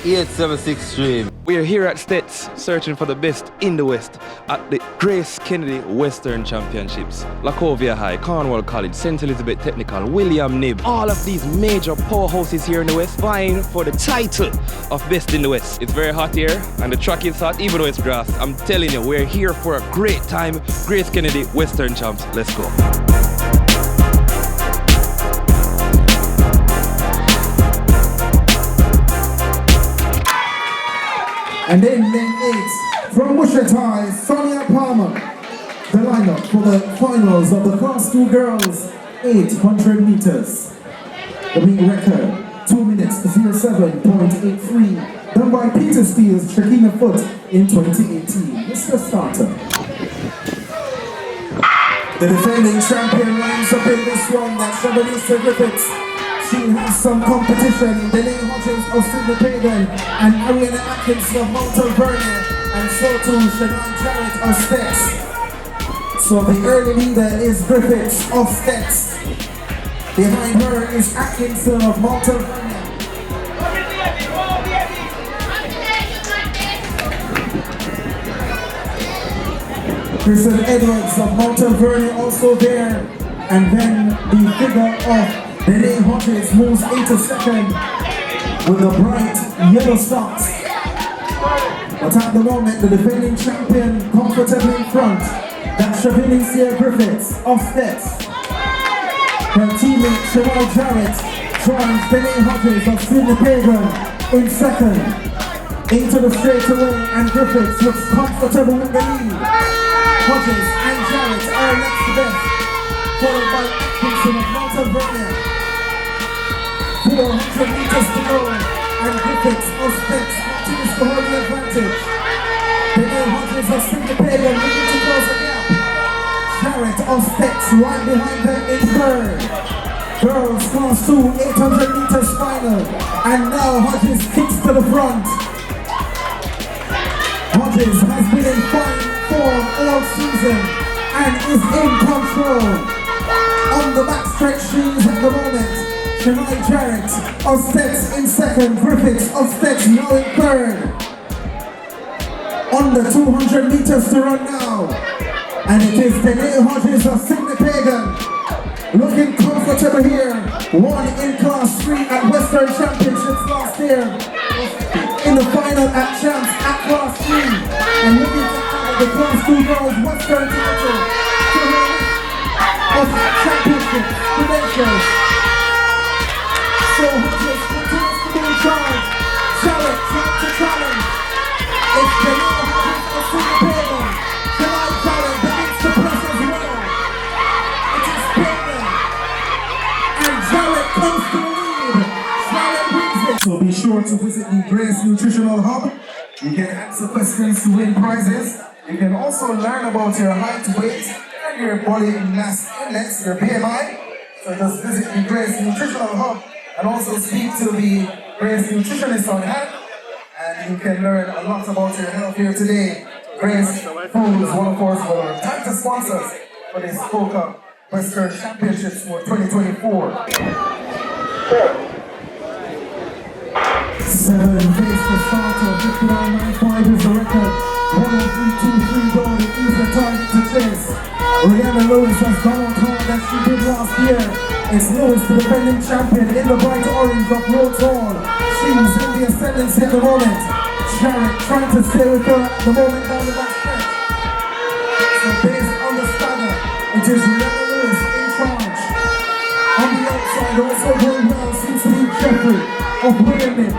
876 stream. We are here at STETHS, searching for the best in the West at the Grace Kennedy Western Championships. Lacovia High, Cornwall College, St. Elizabeth Technical, William Knibb. All of these major powerhouses here in the West vying for the title of best in the West. It's very hot here and the track is hot even though it's grass. I'm telling you, we're here for a great time. Grace Kennedy Western Champs. Let's go. And then lane 8, from Wichita, Sonia Palmer. The lineup for the finals of the Class 2 Girls 800 meters. The wing record, 2 minutes 07.83, done by Peter Steele's Shakina Foot in 2018. Mr. Starter. The defending champion lines up in this one, that's Shabonisa Griffiths. She has some competition, Denise Hodges of Sydney Pagan and Ariana Atkins of Mount Alvernia, and so too Sinead Jarrett of STETHS. So the early leader is Griffiths of STETHS. Behind her is Atkinson of Mount Alvernia. Kristen Edwards of Mount Alvernia also there, and then the figure of Denise Hodges moves into second with the bright yellow socks. But at the moment, the defending champion comfortably in front. That's Shabonisa Griffiths of STETHS. Her teammate Sinead Jarrett joins Denise Hodges of Sydney Pagan in second. Into the straightaway, and Griffiths looks comfortable with the lead. Hodges and Jarrett are next to best, followed by Atkinson of Mount Alvernia. 400 meters to go, and Griffiths of STETHS continues to hold the advantage. Denise Hodges of Sydney Pagan looking to close the gap. Jarrett of STETHS right behind them in third. Girls Class 2 800 meters final, and now Hodges kicks to the front. Hodges has been in fine form all season and is in control. On the backstretch she's at the moment. Sinead Jarrett of STETHS in second, Griffiths of STETHS now in third. Under 200 meters to run now. And it is Denise Hodges of Sydney Pagan looking comfortable here. Won in Class 3 at Western Championships last year. In the final at Champs at Class 3. And looking to add the Class 2 Girls Western title to her of championship credentials. So Hodges continues to be in charge. Jarrett trying to challenge. It's Denise Hodges of Sydney Pagan. Sinead Jarrett begins to press as well. It is Pagan. And Jarrett comes to the lead. Jarrett wins it. So be sure to visit the Grace Nutritional Hub. You can answer questions to win prizes. You can also learn about your height, weight, and your body mass index, your BMI. So just visit the Grace Nutritional Hub and also speak to the Grace nutritionist on hand, and you can learn a lot about your health here today. Grace Foods, one of course, will thank the sponsors for this Poker Western Championships for 2024. 7 pace for starter, 59.95 is the record. 103.23 going is the target to chase. Rihanna Lewis has gone on hard as she did last year. It's Lewis, the defending champion, in the bright orange of Rhodes Hall. She's in the ascendancy at the moment. Jarrett trying to stay with her at the moment down the back stretch. So based on the stagger, it is Rihanna Lewis in charge. On the outside, also going well seems to be Jeffrey of William.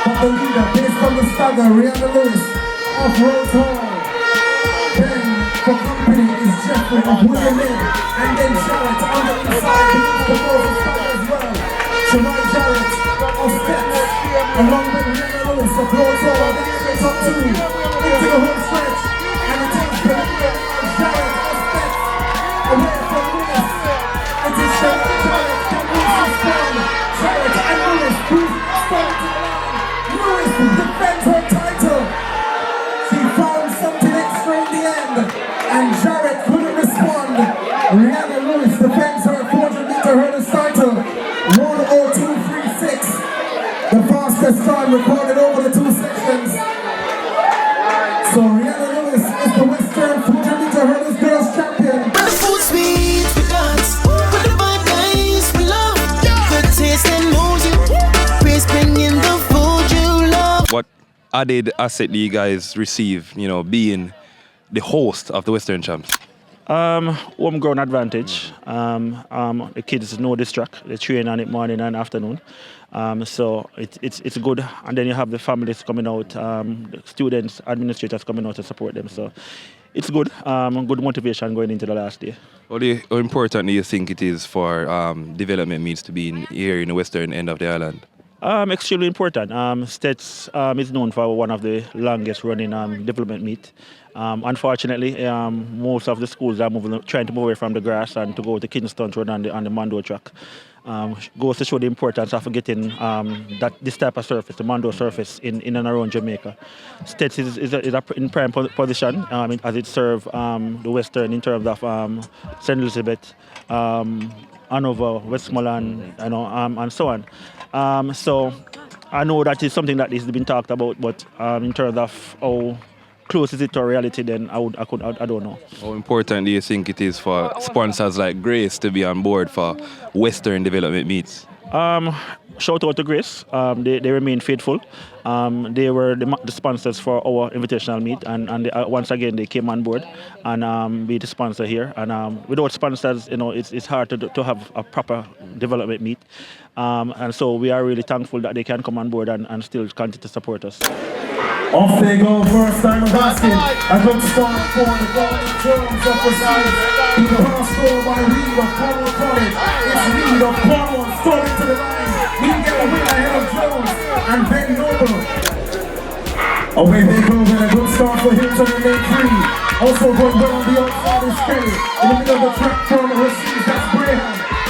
But the leader, based on the stagger, Rihanna Lewis of Rhodes Hall. Then for company is Jeffrey of William, and then Jarrett on the inside begins to go for stagger as well. Sinead Jarrett of STETHS, along with Rihanna Lewis of Rhodes Hall, then straight up to into the home stretch, and it takes the leader Jarrett of STETHS away from Lewis. It is Sinead Jarrett that moves his form. Jarrett and Lewis move starting to the line. Lewis defends her title. She found something extra in the end, and Jarrett couldn't respond. Rihanna Lewis defends her 400 meter hurdles title. 1:02.36. The fast fastest time recorded over the 2 sections. So Rihanna Lewis is the Western 400-meter hurdles girls champion. When the food sweet, we dance. When the vibe nice, we love. Good taste and moves you. Praise bringing the food you love. What added asset do you guys receive, you know, being the host of the Western Champs? Homegrown advantage. The kids know this track. They train on it morning and afternoon. So it's good. And then you have the families coming out, the students, administrators coming out to support them. So it's good. Good motivation going into the last day. How important do you think it is for development meets to be here in the western end of the island? Extremely important. STETHS is known for one of the longest running development meet. Unfortunately, most of the schools are trying to move away from the grass and to go to Kingston Road on the Mando track. Goes to show the importance of getting this type of surface, the Mando surface, in and around Jamaica. STETHS is in prime position as it serves the Western in terms of St. Elizabeth, Hanover, Westmoreland, and so on. So I know that is something that is been talked about, but in terms of how close is it to reality, then I don't know. How important do you think it is for sponsors like Grace to be on board for Western development meets? Shout out to Grace. They remain faithful. They were the sponsors for our invitational meet, and once again they came on board and be the sponsor here. And without sponsors, it's hard to have a proper development meet. And so we are really thankful that they can come on board and still continue to support us. Off they go, first time of asking. A good start for the Golden Drums of Versailles. To the last score by Reed of Cornwall College. It's Reed of Cornwall storming to the line. We get a win ahead of Jones and Ben Noble. Away they go, and a good start for him to the lane 3. Also going well on the outside is Kelly. In the middle of the track from receives, that's Braham.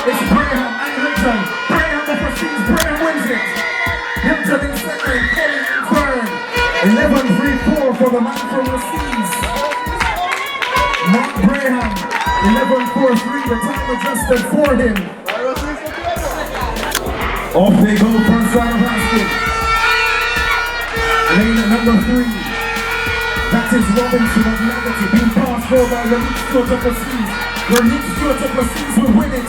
It's Braham and Hilton. Braham that proceeds, Braham wins it. Hilton in second, Kelly in third. 11-3-4 for the man from the seas. Mark Braham, 11-4-3, the time adjusted for him. Off they go, front side of basket. Lane at number 3. That is Robinson of Legacy, being passed for by Lanik Stewart of the seas. Lanik Stewart of the seas will win it.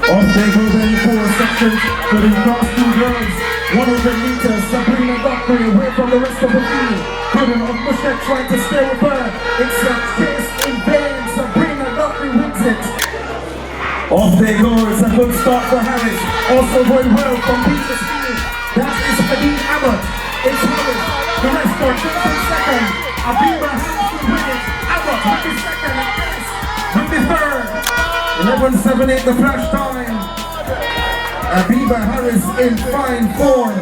Off they go then, 4 sections for the cross 2 girls. 100 meters, Sabrina Dockery away from the rest of the field. Couldn't of Machette trying to stay with her. It's a kiss in vain, Sabrina Dockery wins it. Off they go, it's a good start for Harris. Also going well from Peter's field. That is Nadine Abbott. It's Harris. The rest are just in second. Abiba Harris will win it. Abbott will be second and Harris will be third. 11-7-8 the flash time. Abiba Harris in fine form.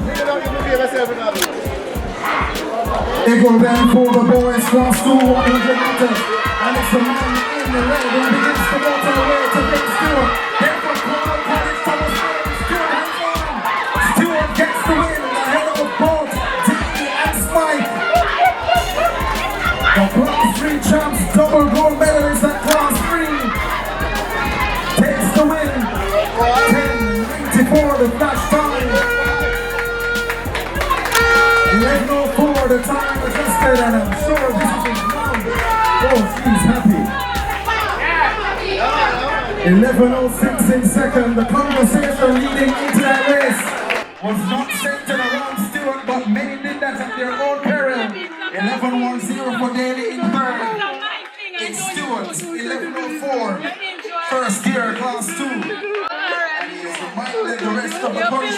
They go down for the boys, class 2, 100 meters. And it's the man in the red who begins to motor away to Big Stewart. Then from Cornwall College, Thomas Stewart hands on. Stewart gets the win ahead of both Dee and Smythe. The class 3 champs, double gold medalists at class 3. Takes the win. 10-94 the flash time. 11:04 the time adjusted, and I'm sure this is his mom. Oh, she's happy. 11:06 in second. The conversation leading into that race was not centered around Stewart, but many did that at their own peril. 11:10 for Daly in third. It's Stewart, 11:04. First year, class 2. And he is reminded the rest of the country,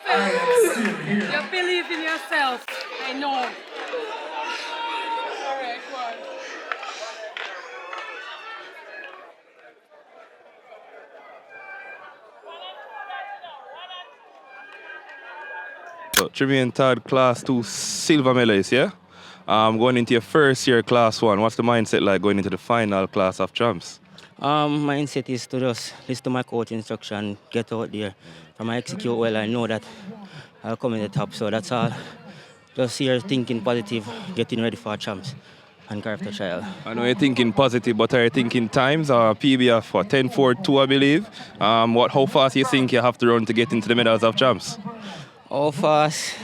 I am still here. You believe in yourself. I know. Alright, go on. So, Tramaine Todd, class 2 silver medalist, yeah? Going into your first year, class 1, what's the mindset like going into the final class of champs? Mindset is to just listen to my coach instruction, get out there. If I execute well, I know that I'll come in the top. So that's all. Just here thinking positive, getting ready for champs and character trial. I know you're thinking positive, but are you thinking times or PB of 10-4-2, I believe? How fast you think you have to run to get into the medals of champs? How fast?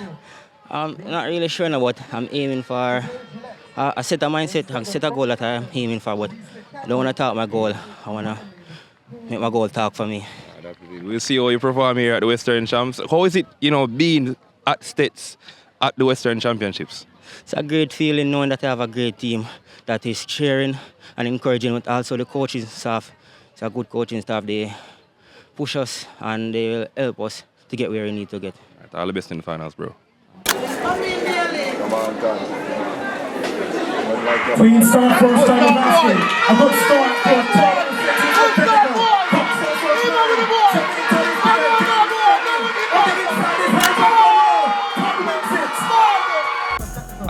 I'm not really sure now, but I'm aiming for a set of mindset and set a goal that I'm aiming for, but I don't want to talk my goal. I want to make my goal talk for me. We'll see how you perform here at the Western Champs. How is it, being at STETS at the Western Championships? It's a great feeling knowing that I have a great team that is cheering and encouraging, but also the coaching staff. It's a good coaching staff. They push us and they will help us to get where we need to get. Right, all the best in the finals, bro. Clean start, first time of basket. A good start for Todd.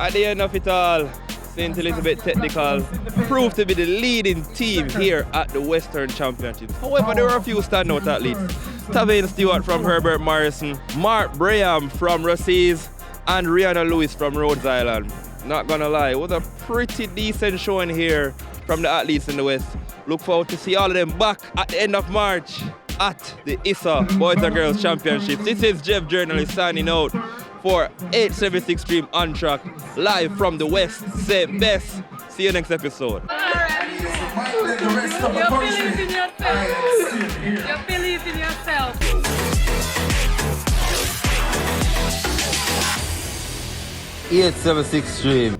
At the end of it all, St. Elizabeth Technical proved to be the leading team here at the Western Championships. However, there were a few standout athletes. Tramaine Stewart from Herbert Morrison, Mark Braham from Rossies, and Rihanna Lewis from Rhodes Island. Not gonna lie, it was a pretty decent showing here from the athletes in the West. Look forward to see all of them back at the end of March at the ISA Boys and Girls Championships. This is Jeff Journalist signing out for 876 Stream on track, live from the West. Say best. See you next episode. You believe in yourself. You believe in yourself. 876 Stream.